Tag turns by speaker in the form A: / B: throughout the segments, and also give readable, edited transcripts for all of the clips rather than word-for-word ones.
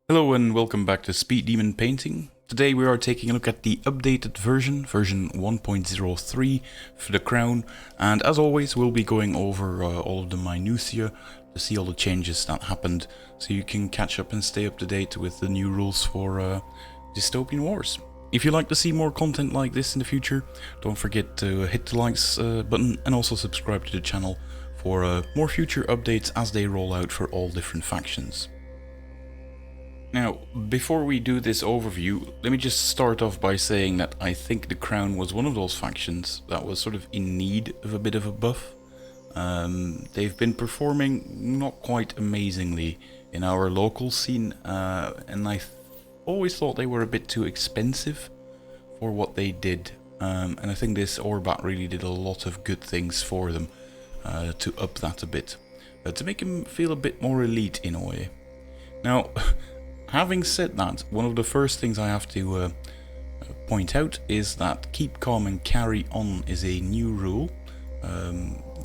A: Hello and welcome back to Speed Demon Painting. Today we are taking a look at the updated version 1.03 for the Crown, and as always we'll be going over all of the minutiae to see all the changes that happened, so you can catch up and stay up to date with the new rules for Dystopian Wars. If you'd like to see more content like this in the future, don't forget to hit the likes button and also subscribe to the channel for more future updates as they roll out for all different factions. Now, before we do this overview, let me just start off by saying that I think the Crown was one of those factions that was sort of in need of a bit of a buff. They've been performing not quite amazingly in our local scene, and I always thought they were a bit too expensive for what they did. And I think this Orbat really did a lot of good things for them to up that a bit, to make them feel a bit more elite in a way. Now, having said that, one of the first things I have to point out is that keep calm and carry on is a new rule.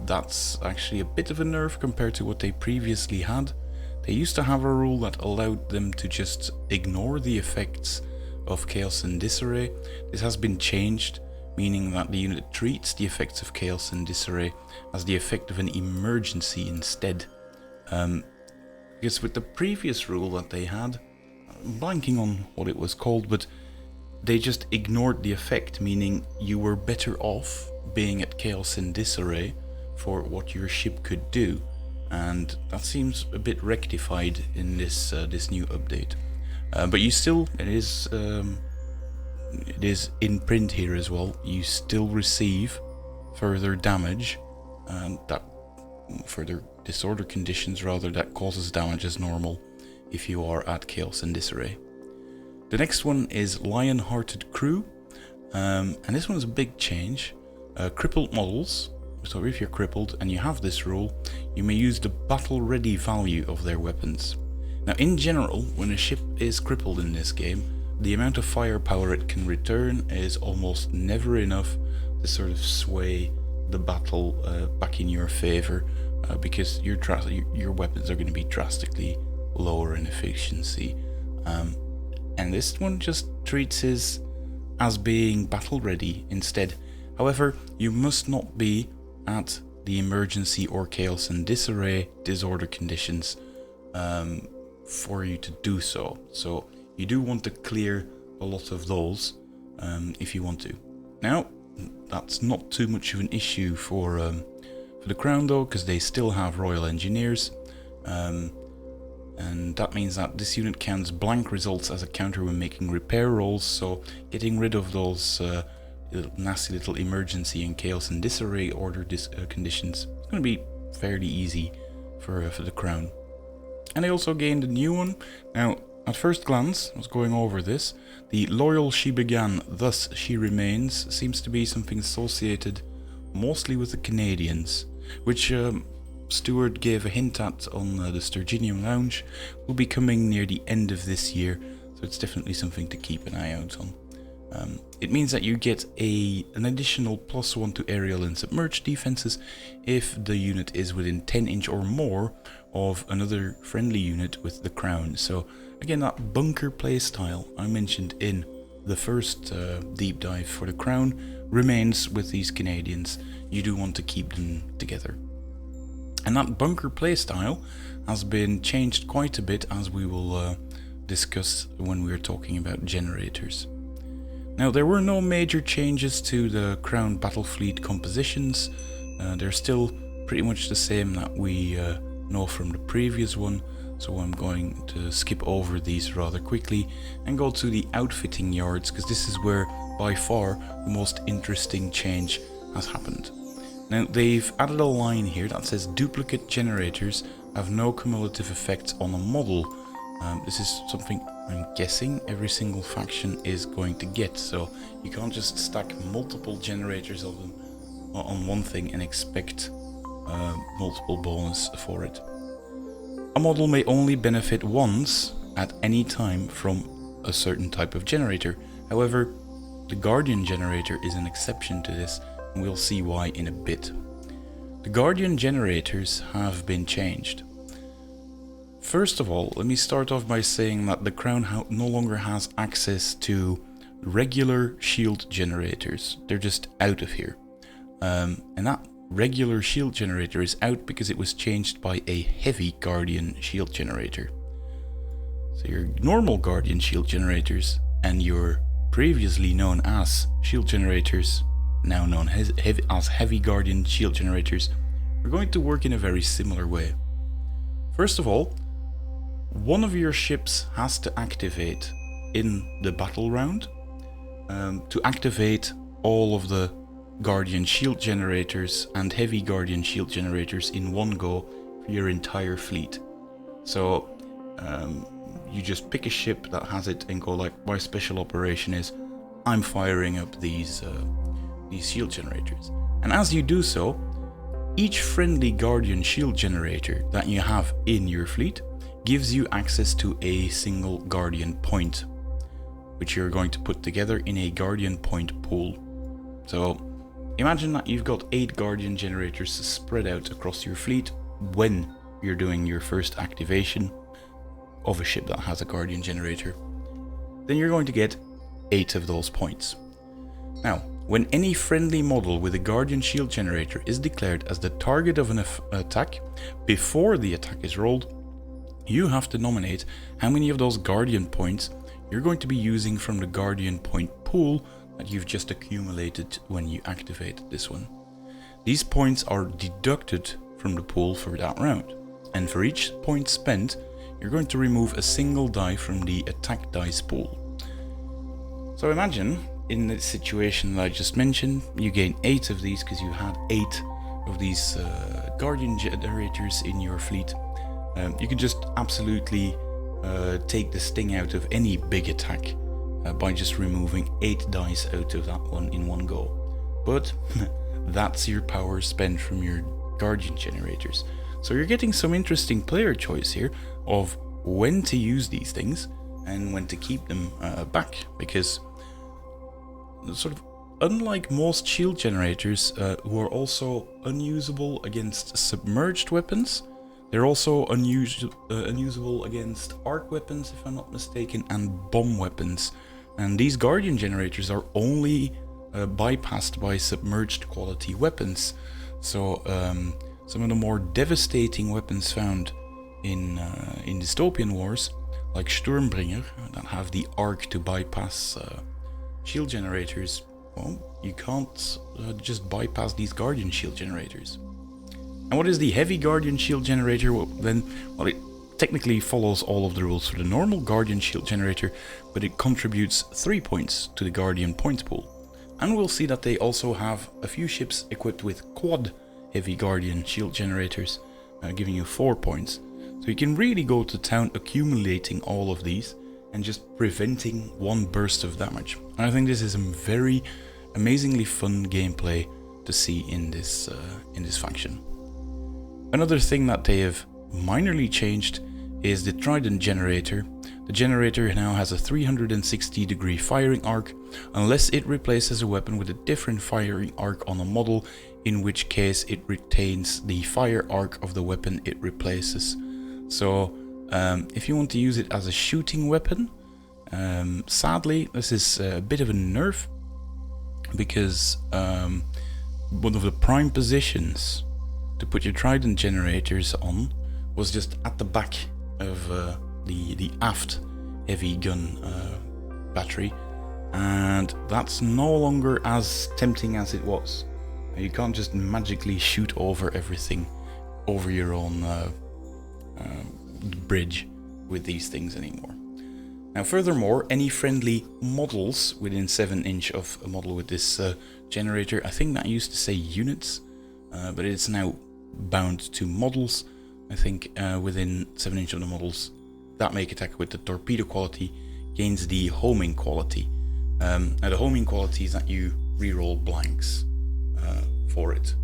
A: That's actually a bit of a nerf compared to what they previously had. They used to have a rule that allowed them to just ignore the effects of chaos and disarray. This has been changed, meaning that the unit treats the effects of chaos and disarray as the effect of an emergency instead. Because with the previous rule that they had, I'm blanking on what it was called, but they just ignored the effect, meaning you were better off being at chaos and disarray for what your ship could do, and that seems a bit rectified in this new update. But you still, it is in print here as well. You still receive further damage, and that further disorder conditions rather, that causes damage as normal if you are at chaos and disarray. The next one is Lion-Hearted Crew, and this one is a big change. Crippled models, so if you're crippled and you have this rule, you may use the battle ready value of their weapons. Now in general, when a ship is crippled in this game, the amount of firepower it can return is almost never enough to sort of sway the battle back in your favor, because your weapons are going to be drastically lower in efficiency, and this one just treats it as being battle ready instead. However, you must not be at the emergency or chaos and disarray disorder conditions for you to do so. So you do want to clear a lot of those if you want to. Now, that's not too much of an issue for the Crown though, because they still have Royal Engineers, and that means that this unit counts blank results as a counter when making repair rolls, so getting rid of those nasty little emergency and chaos and disarray order conditions is going to be fairly easy for the Crown. And they also gained a new one. Now, at first glance, I was going over this, the loyal she began, thus she remains, seems to be something associated mostly with the Canadians, which Stuart gave a hint at on the Sturginium Lounge, will be coming near the end of this year, so it's definitely something to keep an eye out on. It means that you get an additional +1 to aerial and submerged defenses if the unit is within 10" or more of another friendly unit with the Crown. So again, that bunker playstyle I mentioned in the first deep dive for the Crown remains with these Canadians. You do want to keep them together. And that bunker playstyle has been changed quite a bit, as we will discuss when we are talking about generators. Now, there were no major changes to the Crown battle fleet compositions. They're still pretty much the same that we know from the previous one, so I'm going to skip over these rather quickly and go to the outfitting yards, because this is where by far the most interesting change has happened. Now, they've added a line here that says duplicate generators have no cumulative effects on a model. This is something I'm guessing every single faction is going to get, so you can't just stack multiple generators of them on one thing and expect multiple bonus for it. A model may only benefit once at any time from a certain type of generator. However, the Guardian generator is an exception to this, and we'll see why in a bit. The Guardian generators have been changed. First of all, let me start off by saying that the Crown no longer has access to regular shield generators. They're just out of here. And that regular shield generator is out because it was changed by a heavy Guardian shield generator. So your normal Guardian shield generators and your previously known as shield generators, now known as heavy Guardian shield generators, are going to work in a very similar way. First of all, one of your ships has to activate in the battle round to activate all of the Guardian shield generators and heavy Guardian shield generators in one go for your entire fleet. So you just pick a ship that has it and go like, my special operation is I'm firing up these shield generators. And as you do so, each friendly Guardian shield generator that you have in your fleet gives you access to a single Guardian point, which you're going to put together in a Guardian point pool. So imagine that you've got 8 Guardian generators spread out across your fleet when you're doing your first activation of a ship that has a Guardian generator. Then you're going to get 8 of those points. Now, when any friendly model with a Guardian shield generator is declared as the target of an attack before the attack is rolled, you have to nominate how many of those Guardian points you're going to be using from the Guardian point pool that you've just accumulated when you activated this one. These points are deducted from the pool for that round, and for each point spent, you're going to remove a single die from the attack dice pool. So imagine, in the situation that I just mentioned, you gain 8 of these because you had 8 of these Guardian generators in your fleet. You can just absolutely take the sting out of any big attack by just removing 8 dice out of that one in one go. But that's your power spent from your Guardian generators. So you're getting some interesting player choice here of when to use these things and when to keep them back, because sort of unlike most shield generators who are also unusable against submerged weapons, they're also unusable against arc weapons, if I'm not mistaken, and bomb weapons. And these Guardian generators are only bypassed by submerged quality weapons. So some of the more devastating weapons found in Dystopian Wars, like Sturmbringer, that have the arc to bypass shield generators, well, you can't just bypass these Guardian shield generators. And what is the heavy Guardian shield generator? Well, it technically follows all of the rules for the normal Guardian shield generator, but it contributes 3 points to the Guardian points pool. And we'll see that they also have a few ships equipped with quad heavy Guardian shield generators, giving you 4 points. So you can really go to town accumulating all of these and just preventing one burst of damage. And I think this is a very amazingly fun gameplay to see in this faction. Another thing that they have minorly changed is the Trident generator. The generator now has a 360-degree firing arc, unless it replaces a weapon with a different firing arc on a model, in which case it retains the fire arc of the weapon it replaces. So if you want to use it as a shooting weapon, sadly this is a bit of a nerf, because one of the prime positions to put your Trident generators on was just at the back of the aft heavy gun battery, and that's no longer as tempting as it was. You can't just magically shoot over everything over your own bridge with these things anymore. Now furthermore, any friendly models within 7 inch of a model with this generator, I think that used to say units, but it's now bound to models. I think within 7 inch of the models that make attack with the torpedo quality gains the homing quality. Now the homing quality is that you reroll blanks for it.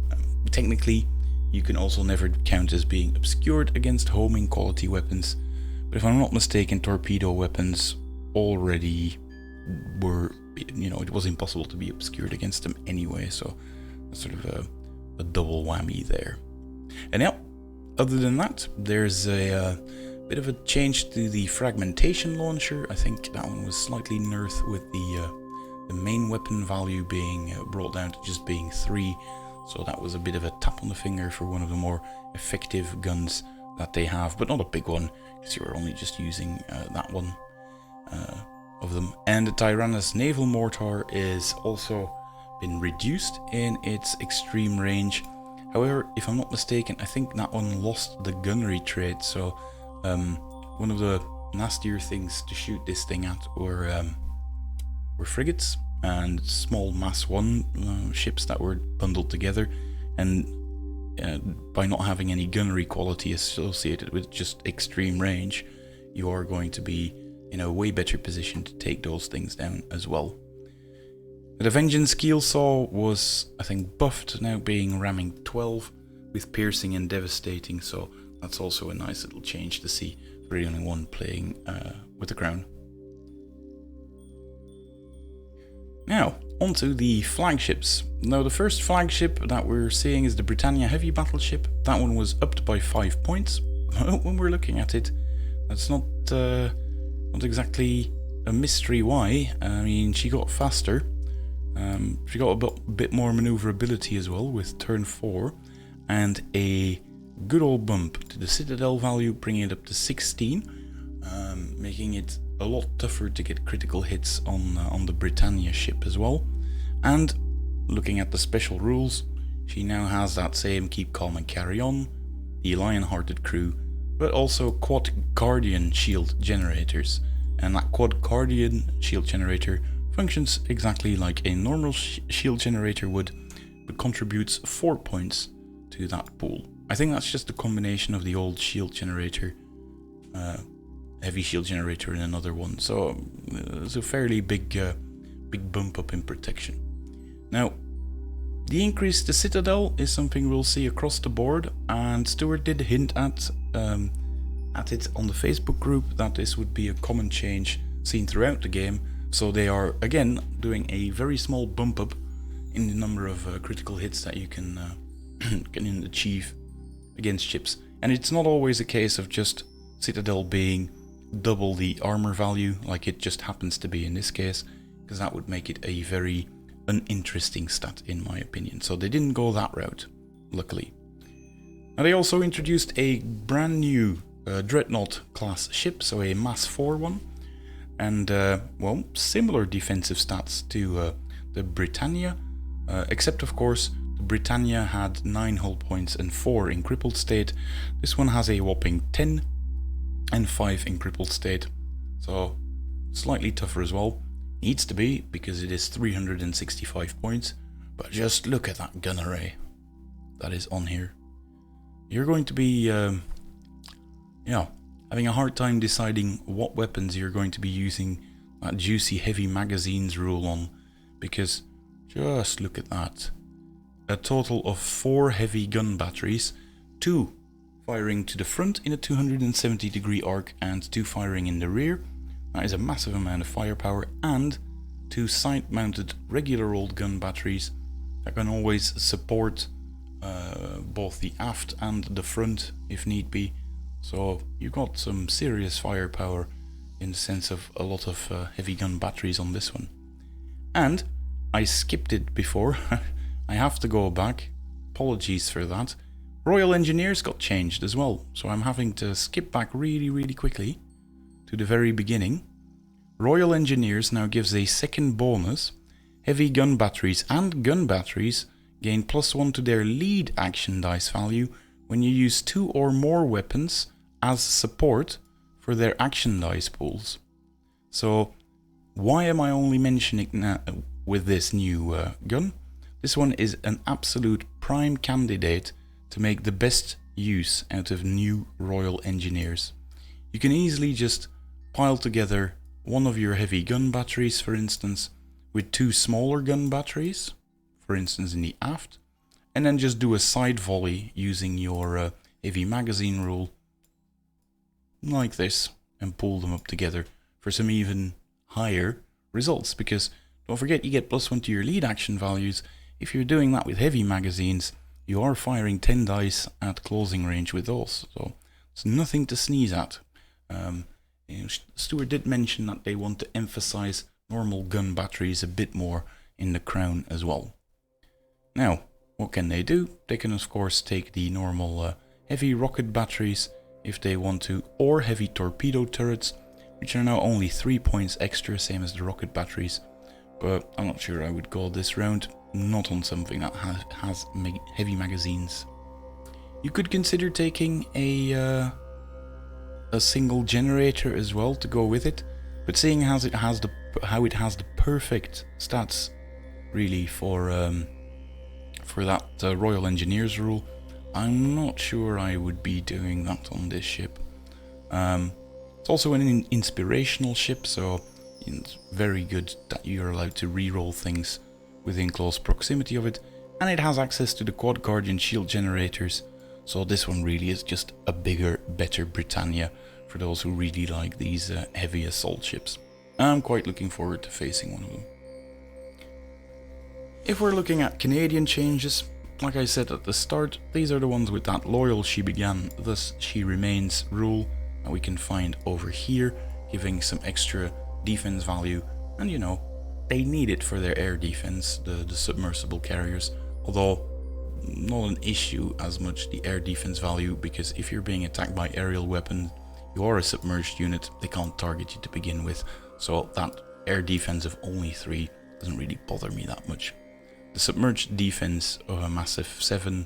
A: Technically you can also never count as being obscured against homing quality weapons, but if I'm not mistaken, torpedo weapons already were, it was impossible to be obscured against them anyway, so that's sort of a double whammy there. And yeah, other than that, there's a Bit of a change to the fragmentation launcher. I think that one was slightly nerfed with the main weapon value being brought down to just being 3. So that was a bit of a tap on the finger for one of the more effective guns that they have, but not a big one, because you're only just using that one of them. And the Tyrannus Naval Mortar is also been reduced in its extreme range. However, if I'm not mistaken, I think that one lost the gunnery trait, so one of the nastier things to shoot this thing at were frigates and small Mass 1 ships that were bundled together, and by not having any gunnery quality associated with just extreme range, you are going to be in a way better position to take those things down as well. The Vengeance Keel Saw was, I think, buffed, now being ramming 12 with piercing and devastating, so that's also a nice little change to see for the only one playing with the Crown. Now, onto the flagships. Now, the first flagship that we're seeing is the Britannia Heavy Battleship. That one was upped by 5 points. When we're looking at it, that's not exactly a mystery why. I mean, she got faster. She got a bit more maneuverability as well with turn 4, and a good old bump to the Citadel value, bringing it up to 16, making it a lot tougher to get critical hits on the Britannia ship as well. And looking at the special rules, she now has that same keep calm and carry on, the lion-hearted crew, but also quad guardian shield generators. And that quad guardian shield generator functions exactly like a normal shield generator would, but contributes 4 points to that pool. I think that's just a combination of the old shield generator, heavy shield generator in another one, so it's a fairly big bump up in protection. Now, the increase to Citadel is something we'll see across the board, and Stuart did hint at it on the Facebook group that this would be a common change seen throughout the game. So they are again doing a very small bump up in the number of critical hits that you can achieve against ships. And it's not always a case of just Citadel being double the armor value, like it just happens to be in this case, because that would make it a very uninteresting stat in my opinion. So they didn't go that route, luckily. Now they also introduced a brand new Dreadnought class ship, so a Mass 4 one. And, well, similar defensive stats to the Britannia, except of course the Britannia had 9 hull points and 4 in crippled state. This one has a whopping 10 and 5 in crippled state, so slightly tougher as well. Needs to be, because it is 365 points, but just look at that gun array that is on here. You're going to be, having a hard time deciding what weapons you're going to be using that juicy heavy magazines rule on, because just look at that. A total of 4 heavy gun batteries, 2 firing to the front in a 270 degree arc and 2 firing in the rear. That is a massive amount of firepower, and 2 side mounted regular old gun batteries that can always support both the aft and the front if need be. So you got some serious firepower in the sense of a lot of heavy gun batteries on this one. And I skipped it before. I have to go back. Apologies for that. Royal Engineers got changed as well, so I'm having to skip back really quickly to the very beginning. Royal Engineers now gives a second bonus. Heavy gun batteries and gun batteries gain +1 to their lead action dice value when you use 2 or more weapons as support for their action dice pools. So why am I only mentioning that with this new gun? This one is an absolute prime candidate to make the best use out of new Royal Engineers. You can easily just pile together one of your heavy gun batteries, for instance, with 2 smaller gun batteries, for instance in the aft, and then just do a side volley using your heavy magazine rule like this, and pull them up together for some even higher results, because don't forget you get +1 to your lead action values. If you're doing that with heavy magazines, you are firing 10 dice at closing range with those, so it's nothing to sneeze at. Stuart did mention that they want to emphasize normal gun batteries a bit more in the Crown as well. Now, what can they do? They can of course take the normal heavy rocket batteries if they want to, or heavy torpedo turrets, which are now only 3 points extra, same as the rocket batteries. But I'm not sure I would go this round, not on something that has heavy magazines. You could consider taking a single generator as well to go with it, but seeing how it has the perfect stats really for that Royal Engineers rule, I'm not sure I would be doing that on this ship. It's also an inspirational ship, so it's very good that you're allowed to reroll things within close proximity of it, and it has access to the Quad Guardian shield generators, so this one really is just a bigger, better Britannia for those who really like these heavy assault ships. I'm quite looking forward to facing one of them. If we're looking at Canadian changes, like I said at the start, these are the ones with that loyal she began, thus she remains rule that we can find over here, giving some extra defense value, and you know, they need it for their air defense, the submersible carriers, although not an issue as much the air defense value, because if you're being attacked by aerial weapons, you are a submerged unit, they can't target you to begin with, so that air defense of only 3 doesn't really bother me that much. The submerged defense of a massive 7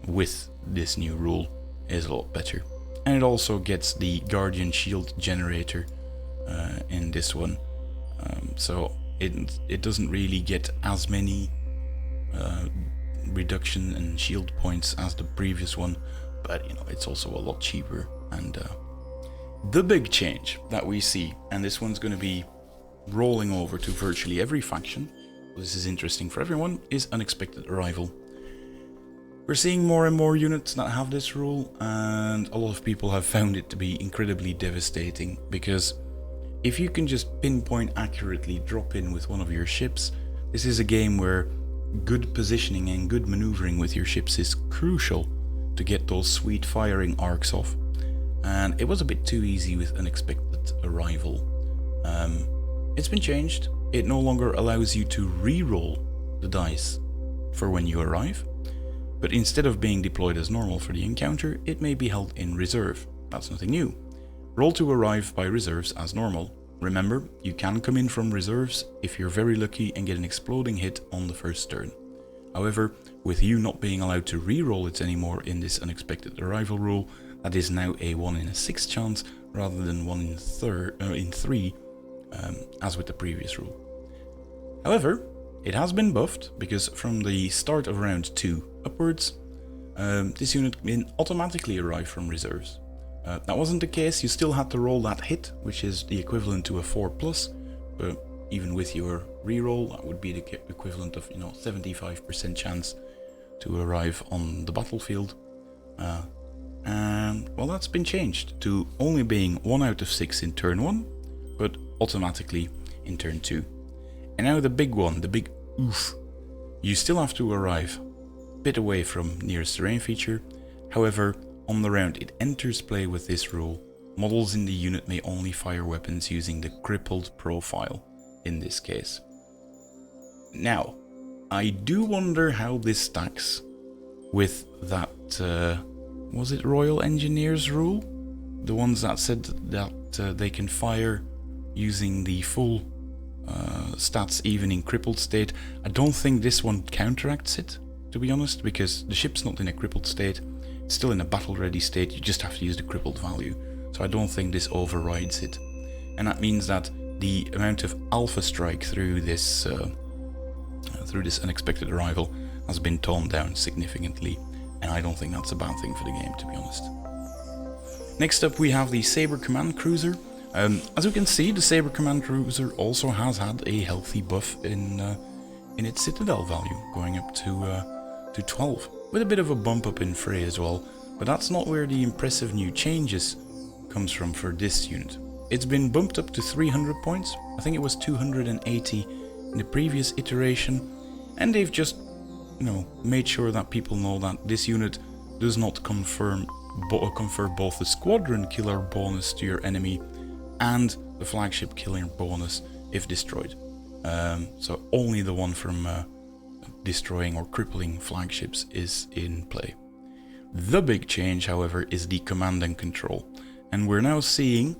A: with this new rule is a lot better. And it also gets the Guardian Shield generator in this one. So it doesn't really get as many reduction in shield points as the previous one, but you know, it's also a lot cheaper. And the big change that we see, and this one's going to be rolling over to virtually every faction, this is interesting for everyone, is Unexpected Arrival. We're seeing more and more units that have this rule, and a lot of people have found it to be incredibly devastating, because if you can just pinpoint accurately drop in with one of your ships, this is a game where good positioning and good maneuvering with your ships is crucial to get those sweet firing arcs off, and it was a bit too easy with Unexpected Arrival. It's been changed. It no longer allows you to re-roll the dice for when you arrive, but instead of being deployed as normal for the encounter, it may be held in reserve. That's nothing new. Roll to arrive by reserves as normal. Remember, you can come in from reserves if you're very lucky and get an exploding hit on the first turn. However, with you not being allowed to re-roll it anymore in this Unexpected Arrival rule, that is now a 1 in a 6 chance rather than 1 in 3, as with the previous rule. However, it has been buffed, because from the start of round 2 upwards, this unit can automatically arrive from reserves. That wasn't the case, you still had to roll that hit, which is the equivalent to a 4+, but even with your reroll, that would be the equivalent of 75% chance to arrive on the battlefield. And well, that's been changed to only being 1 out of 6 in turn 1, but automatically in turn 2. And now the big one, the big oof. You still have to arrive a bit away from nearest terrain feature. However, on the round it enters play with this rule, models in the unit may only fire weapons using the crippled profile in this case. Now, I do wonder how this stacks with that, was it Royal Engineers rule? The ones that said that they can fire using the full stats even in crippled state. I don't think this one counteracts it, to be honest, because the ship's not in a crippled state, it's still in a battle ready state, you just have to use the crippled value. So I don't think this overrides it. And that means that the amount of alpha strike through this Unexpected Arrival has been toned down significantly, and I don't think that's a bad thing for the game, to be honest. Next up we have the Sabre Command Cruiser. As you can see, the Sabre Command Cruiser also has had a healthy buff in its Citadel value, going up to 12, with a bit of a bump up in fray as well, but that's not where the impressive new changes comes from for this unit. It's been bumped up to 300 points, I think it was 280 in the previous iteration, and they've just, made sure that people know that this unit does not conform confer both the squadron killer bonus to your enemy and the flagship killing bonus if destroyed. So only the one from destroying or crippling flagships is in play. The big change, however, is the command and control, and we're now seeing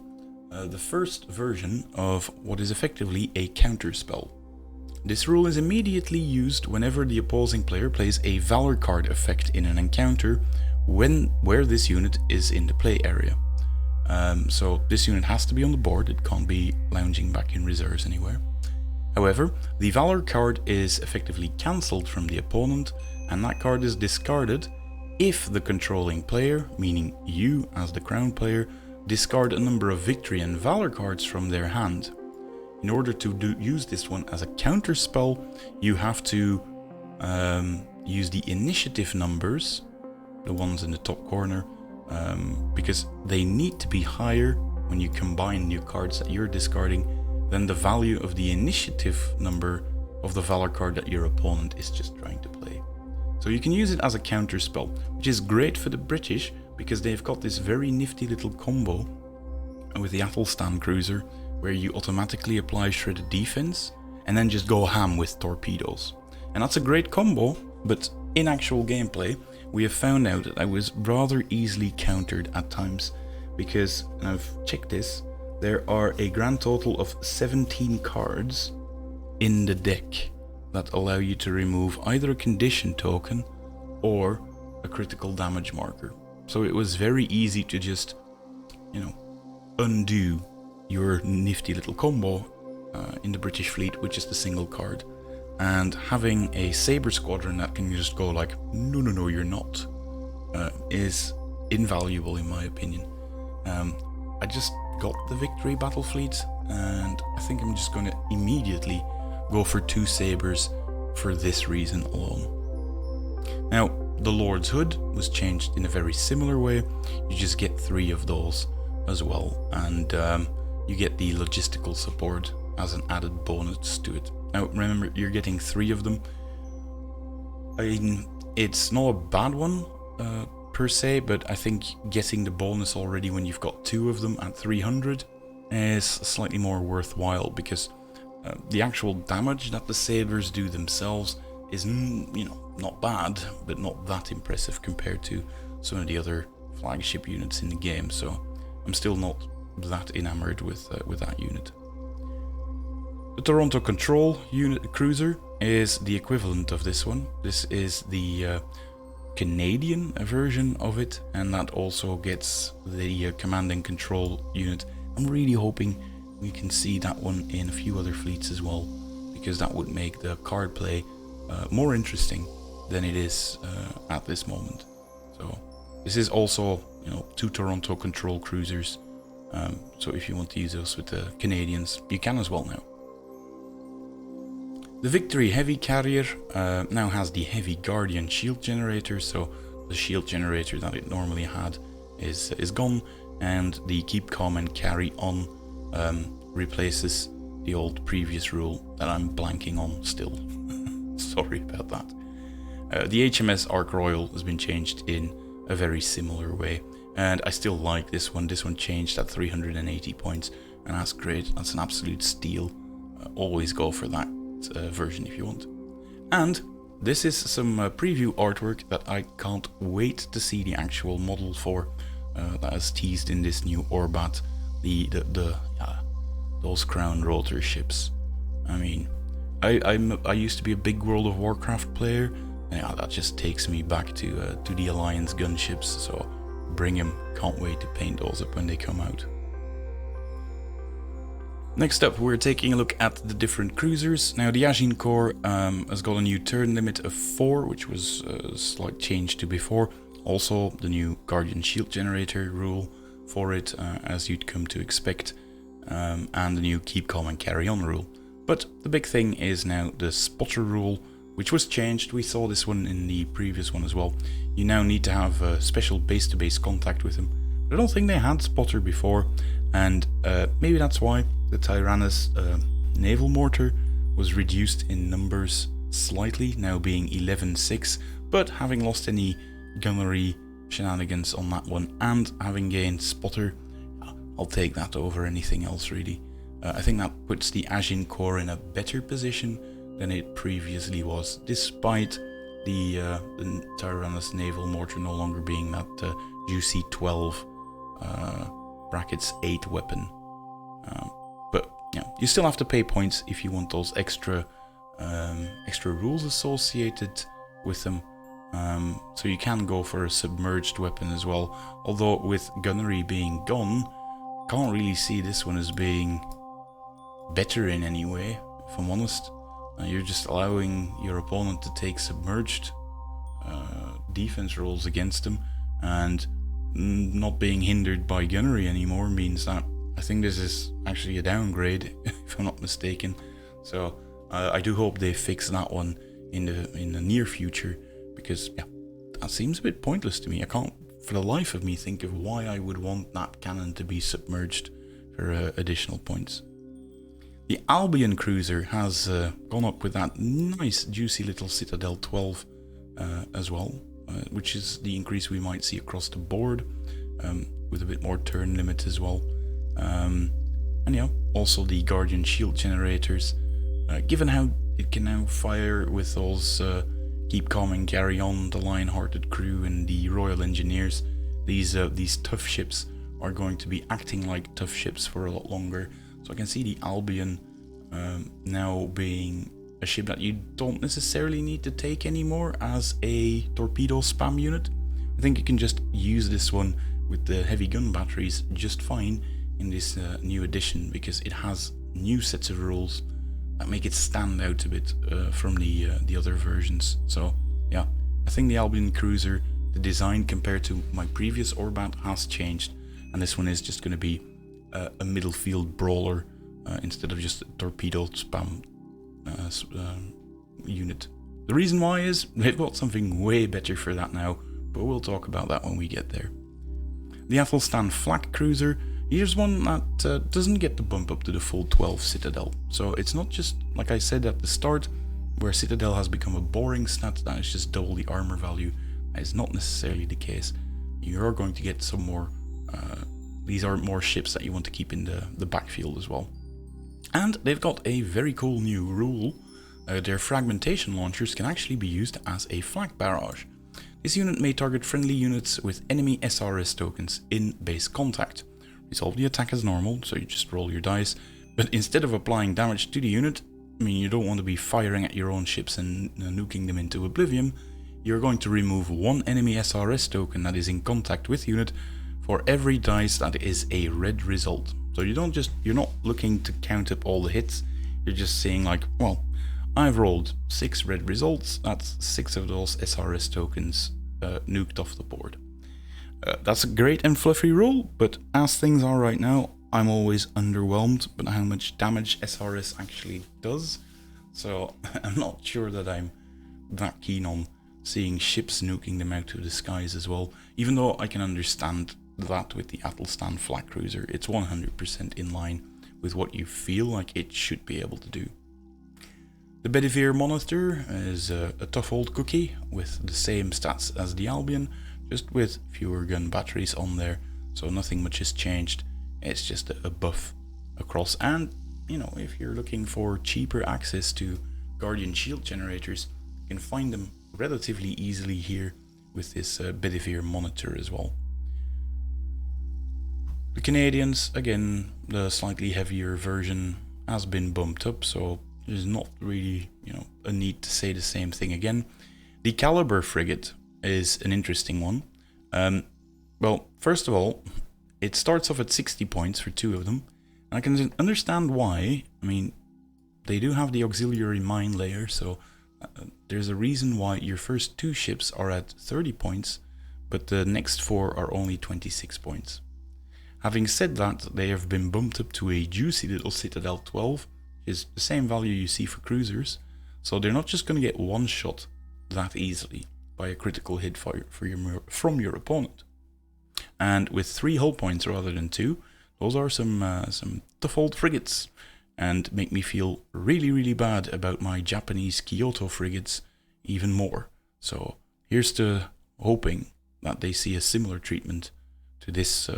A: the first version of what is effectively a counterspell. This rule is immediately used whenever the opposing player plays a Valor card effect in an encounter where this unit is in the play area. So this unit has to be on the board, it can't be lounging back in reserves anywhere. However, the Valor card is effectively cancelled from the opponent, and that card is discarded if the controlling player, meaning you as the crown player, discard a number of victory and valor cards from their hand. In order to use this one as a counter spell, you have to use the initiative numbers, the ones in the top corner, because they need to be higher when you combine new cards that you're discarding than the value of the initiative number of the valor card that your opponent is just trying to play. So you can use it as a counter spell, which is great for the British because they've got this very nifty little combo with the Athelstan cruiser where you automatically apply shredded defense and then just go ham with torpedoes. And that's a great combo, but in actual gameplay we have found out that I was rather easily countered at times because, and I've checked this, there are a grand total of 17 cards in the deck that allow you to remove either a condition token or a critical damage marker. So it was very easy to just, undo your nifty little combo in the British fleet with just a single card. And having a Sabre squadron that can just go like, no, you're not, is invaluable in my opinion. I just got the Victory battle fleet, and I think I'm just going to immediately go for 2 Sabres for this reason alone. Now, the Lord's Hood was changed in a very similar way. You just get 3 of those as well, and you get the logistical support as an added bonus to it. Now, remember, you're getting 3 of them. I mean, it's not a bad one per se, but I think getting the bonus already when you've got 2 of them at 300 is slightly more worthwhile, because the actual damage that the Sabres do themselves is, not bad, but not that impressive compared to some of the other flagship units in the game. So I'm still not that enamored with that unit. The Toronto Control unit cruiser is the equivalent of this one. This is the Canadian version of it, and that also gets the command and control unit. I'm really hoping we can see that one in a few other fleets as well, because that would make the card play more interesting than it is at this moment. So this is also 2 Toronto Control cruisers, so if you want to use those with the Canadians, you can as well now. The Victory Heavy Carrier now has the Heavy Guardian shield generator, so the shield generator that it normally had is gone, and the Keep Calm and Carry On replaces the old previous rule that I'm blanking on still. Sorry about that. The HMS Ark Royal has been changed in a very similar way, and I still like this one. This one changed at 380 points, and that's great. That's an absolute steal. Always go for that version if you want. And this is some preview artwork that I can't wait to see the actual model for, that is teased in this new Orbat, those Crown rotor ships. I mean, I used to be a big World of Warcraft player, and that just takes me back to the Alliance gunships, so bring them. Can't wait to paint those up when they come out. Next up, we're taking a look at the different cruisers. Now, the Agincourt has got a new turn limit of 4, which was a slight change to before. Also, the new Guardian Shield Generator rule for it, as you'd come to expect, and the new Keep Calm and Carry On rule. But the big thing is now the Spotter rule, which was changed. We saw this one in the previous one as well. You now need to have a special base-to-base contact with him. But I don't think they had Spotter before, and maybe that's why the Tyrannus naval mortar was reduced in numbers slightly, now being 11-6, but having lost any gunnery shenanigans on that one, and having gained spotter, I'll take that over anything else really. I think that puts the Ajin Corps in a better position than it previously was, despite the Tyrannus naval mortar no longer being that juicy 12 brackets 8 weapon. But yeah, you still have to pay points if you want those extra rules associated with them. So you can go for a submerged weapon as well. Although with gunnery being gone, I can't really see this one as being better in any way, if I'm honest. You're just allowing your opponent to take submerged defense rolls against them, and not being hindered by gunnery anymore means that I think this is actually a downgrade, if I'm not mistaken. So I do hope they fix that one in the near future, because yeah, that seems a bit pointless to me. I can't for the life of me think of why I would want that cannon to be submerged for additional points. The Albion cruiser has gone up with that nice juicy little Citadel 12 as well, which is the increase we might see across the board, with a bit more turn limit as well. And yeah, also the Guardian shield generators, given how it can now fire with those Keep Calm and Carry On, the Lion-Hearted crew and the Royal Engineers, these tough ships are going to be acting like tough ships for a lot longer. So I can see the Albion now being a ship that you don't necessarily need to take anymore as a torpedo spam unit. I think you can just use this one with the heavy gun batteries just fine in this new edition, because it has new sets of rules that make it stand out a bit from the other versions. So yeah, I think the Albion cruiser, the design compared to my previous Orbat has changed, and this one is just going to be a middle field brawler instead of just a torpedo spam unit. The reason why is they've got something way better for that now, but we'll talk about that when we get there. The Athelstan Flak cruiser, here's one that doesn't get the bump up to the full 12 Citadel. So it's not just, like I said at the start, where Citadel has become a boring stat that is just double the armor value. That is not necessarily the case. You're going to get some more, these are more ships that you want to keep in the backfield as well. And they've got a very cool new rule. Their fragmentation launchers can actually be used as a flak barrage. This unit may target friendly units with enemy SRS tokens in base contact. Resolve the attack as normal, so you just roll your dice, but instead of applying damage to the unit, I mean, you don't want to be firing at your own ships and nuking them into oblivion. You're going to remove one enemy SRS token that is in contact with unit for every dice that is a red result. So you're not looking to count up all the hits, you're just saying like, well, I've rolled 6 red results, that's 6 of those SRS tokens nuked off the board. That's a great and fluffy rule, but as things are right now, I'm always underwhelmed by how much damage SRS actually does. So I'm not sure that I'm that keen on seeing ships nuking them out of the skies as well, even though I can understand that with the Athelstan Flak cruiser. It's 100% in line with what you feel like it should be able to do. The Bedivere Monitor is a tough old cookie with the same stats as the Albion, just with fewer gun batteries on there, so nothing much has changed. It's just a buff across, and you know, if you're looking for cheaper access to Guardian shield generators, you can find them relatively easily here with this Bedivere Monitor as well. The Canadians, again, the slightly heavier version has been bumped up, so there's not really, you know, a need to say the same thing again. The Caliber frigate is an interesting one. Well, first of all, it starts off at 60 points for 2 of them, and I can understand why. I mean, they do have the auxiliary mine layer, so there's a reason why your first 2 ships are at 30 points, but the next 4 are only 26 points. Having said that, they have been bumped up to a juicy little Citadel 12, which is the same value you see for cruisers, so they're not just going to get one shot that easily by a critical hit from your opponent. And with 3 hull points rather than 2, those are some tough old frigates, and make me feel really bad about my Japanese Kyoto frigates even more. So here's to hoping that they see a similar treatment to this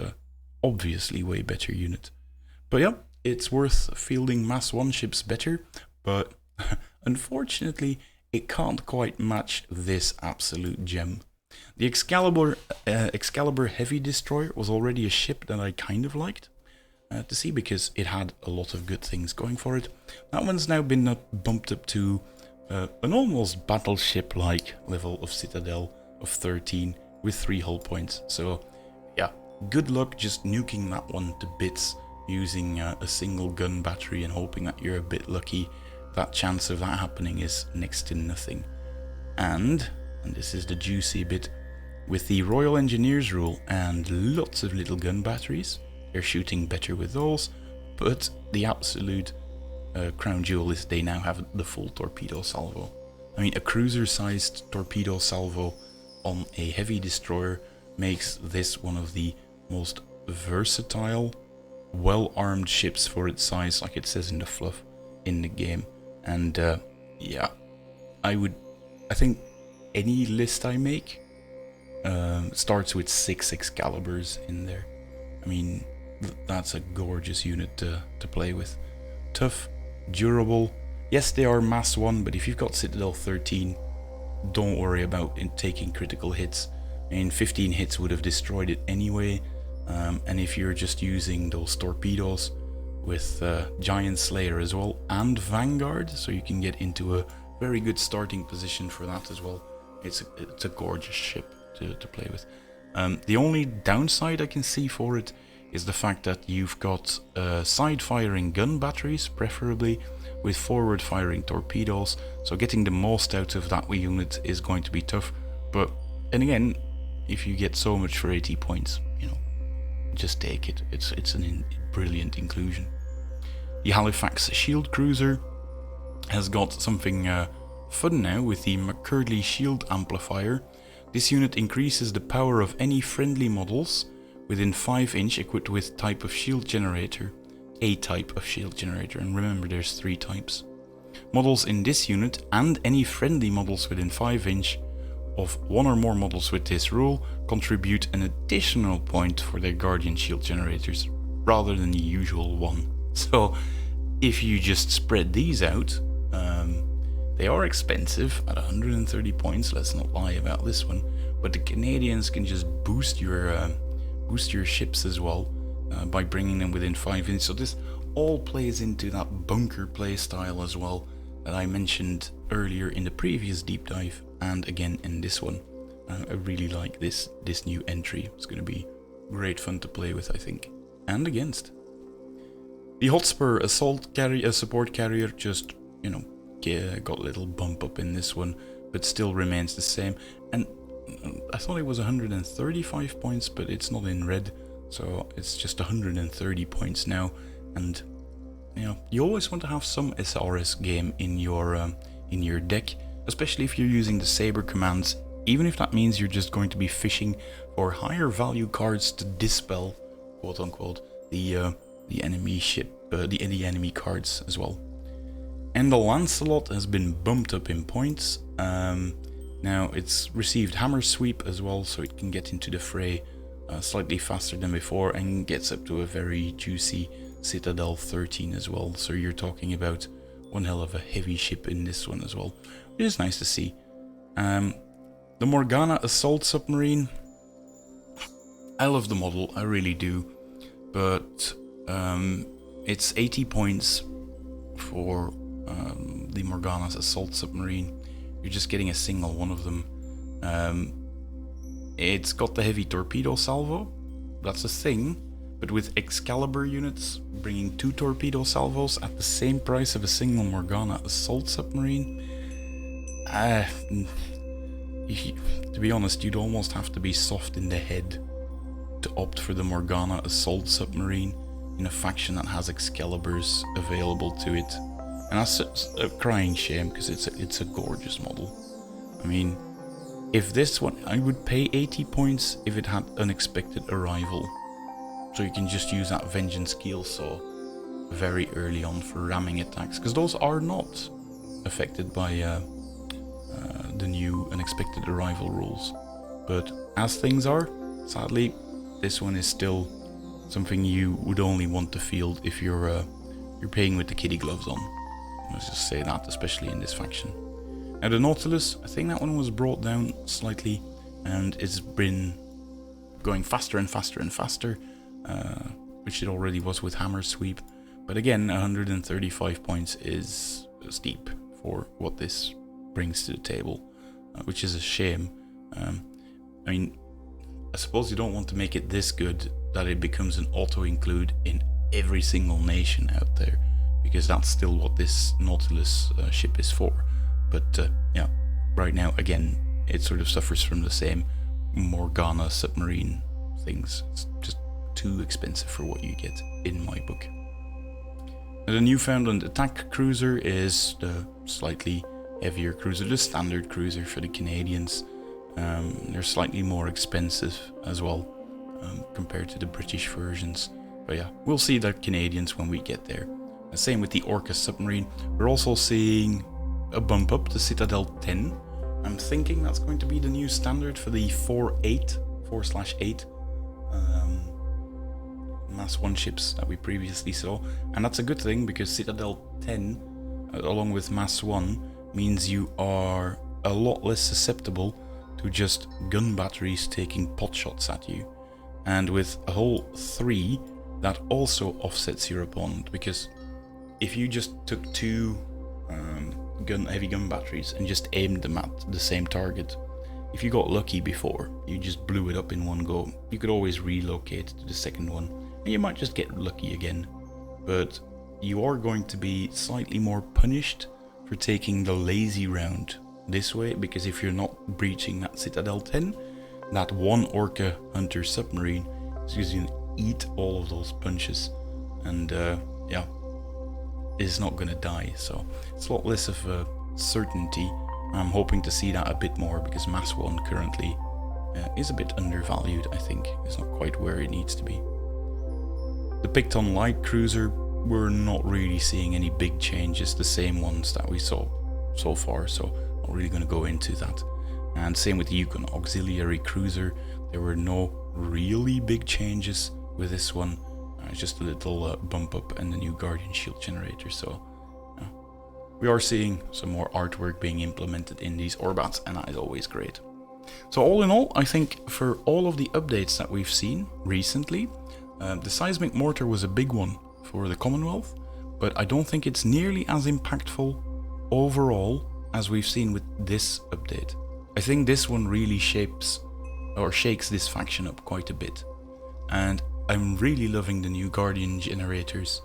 A: obviously way better unit. But yeah, it's worth fielding Mass 1 ships better, but unfortunately it can't quite match this absolute gem. The Excalibur Heavy Destroyer was already a ship that I kind of liked to see, because it had a lot of good things going for it. That one's now been bumped up to an almost battleship-like level of Citadel of 13 with 3 hull points. So yeah, good luck just nuking that one to bits using a single gun battery and hoping that you're a bit lucky. That chance of that happening is next to nothing. And this is the juicy bit, with the Royal Engineers rule and lots of little gun batteries, they're shooting better with those, but the absolute crown jewel is they now have the full torpedo salvo. I mean, a cruiser-sized torpedo salvo on a heavy destroyer makes this one of the most versatile, well-armed ships for its size, like it says in the fluff in the game. And yeah, I think any list I make starts with 6 Excaliburs in there. I mean, that's a gorgeous unit to play with. Tough, durable. Yes, they are Mass 1, but if you've got Citadel 13, don't worry about taking critical hits. I mean, 15 hits would have destroyed it anyway. And if you're just using those torpedoes with Giant Slayer as well, and Vanguard, so you can get into a very good starting position for that as well. It's a gorgeous ship to play with. The only downside I can see for it is the fact that you've got side-firing gun batteries, preferably, with forward-firing torpedoes, so getting the most out of that unit is going to be tough. But, and again, if you get so much for 80 points, you know, just take it. It's a brilliant inclusion. The Halifax Shield Cruiser has got something fun now with the McCurdy Shield Amplifier. This unit increases the power of any friendly models within 5 inch equipped with type of shield generator, a type of shield generator, and remember there's 3 types. Models in this unit and any friendly models within 5 inch of 1 or more models with this rule contribute an additional point for their Guardian shield generators, rather than the usual 1. So if you just spread these out, they are expensive at 130 points, let's not lie about this one, but the Canadians can just boost your ships as well by bringing them within 5 inch. So this all plays into that bunker play style as well that I mentioned earlier in the previous deep dive, and again in this one. I really like this new entry. It's going to be great fun to play with, I think, and against. The Hotspur support carrier just, you know, got a little bump up in this one, but still remains the same. And I thought it was 135 points, but it's not in red, so it's just 130 points now. And you know, you always want to have some SRS game in your deck, especially if you're using the Saber commands, even if that means you're just going to be fishing for higher value cards to dispel, quote unquote, the enemy ship, the enemy cards as well. And the Lancelot has been bumped up in points. Now it's received hammer sweep as well, so it can get into the fray slightly faster than before, and gets up to a very juicy Citadel 13 as well. So you're talking about one hell of a heavy ship in this one as well, which is nice to see. The Morgana Assault Submarine, I love the model, I really do, but it's 80 points for the Morgana's Assault Submarine. You're just getting a single one of them. It's got the heavy torpedo salvo, that's a thing, but with Excalibur units bringing 2 torpedo salvos at the same price of a single Morgana Assault Submarine, to be honest, you'd almost have to be soft in the head to opt for the Morgana Assault Submarine in a faction that has Excaliburs available to it. And that's a crying shame, because it's a gorgeous model. I mean, if this one, I would pay 80 points if it had Unexpected Arrival. So you can just use that Vengeance Keel Saw very early on for ramming attacks, because those are not affected by the new Unexpected Arrival rules. but as things are, sadly, this one is still something you would only want to field if you're playing with the kitty gloves on. Let's just say that, especially in this faction. Now the Nautilus, I think that one was brought down slightly, and it's been going faster and faster and faster, which it already was with Hammer Sweep. But again, 135 points is steep for what this brings to the table, which is a shame. I mean, I suppose you don't want to make it this good that it becomes an auto-include in every single nation out there, because that's still what this Nautilus ship is for. But yeah, right now, again, it sort of suffers from the same Morgana submarine things. It's just too expensive for what you get, in my book. Now, the Newfoundland attack cruiser is the slightly heavier cruiser, the standard cruiser for the Canadians. They're slightly more expensive as well compared to the British versions. But yeah, we'll see the Canadians when we get there. The same with the Orca submarine. We're also seeing a bump up to Citadel 10. I'm thinking that's going to be the new standard for the 4/8 Mass 1 ships that we previously saw. And that's a good thing, because Citadel 10, along with Mass 1, means you are a lot less susceptible to just gun batteries taking pot shots at you. And with a whole 3, that also offsets your opponent, because if you just took 2 heavy gun batteries and just aimed them at the same target, if you got lucky before, you just blew it up in one go, you could always relocate to the second one, and you might just get lucky again. But you are going to be slightly more punished for taking the lazy round this way, because if you're not breaching that Citadel 10, that one Orca Hunter submarine is going to eat all of those punches, and yeah, is not going to die. So it's a lot less of a certainty. I'm hoping to see that a bit more, because Mass 1 currently is a bit undervalued, I think. It's not quite where it needs to be. The Picton Light Cruiser, we're not really seeing any big changes, the same ones that we saw so far, so not really going to go into that. And same with the Yukon Auxiliary Cruiser, there were no really big changes with this one. Just a little bump up and the new Guardian Shield generator, so we are seeing some more artwork being implemented in these Orbats, and that is always great. So all in all, I think for all of the updates that we've seen recently, the Seismic Mortar was a big one for the Commonwealth, but I don't think it's nearly as impactful overall as we've seen with this update. I think this one really shakes this faction up quite a bit, and I'm really loving the new Guardian generators.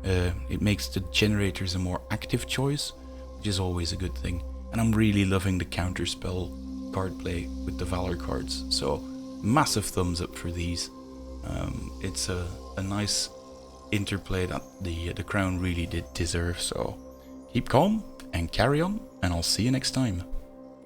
A: It makes the generators a more active choice, which is always a good thing. And I'm really loving the counterspell card play with the Valor cards. So massive thumbs up for these. It's a nice interplay that the Crown really did deserve. So keep calm and carry on, and I'll see you next time.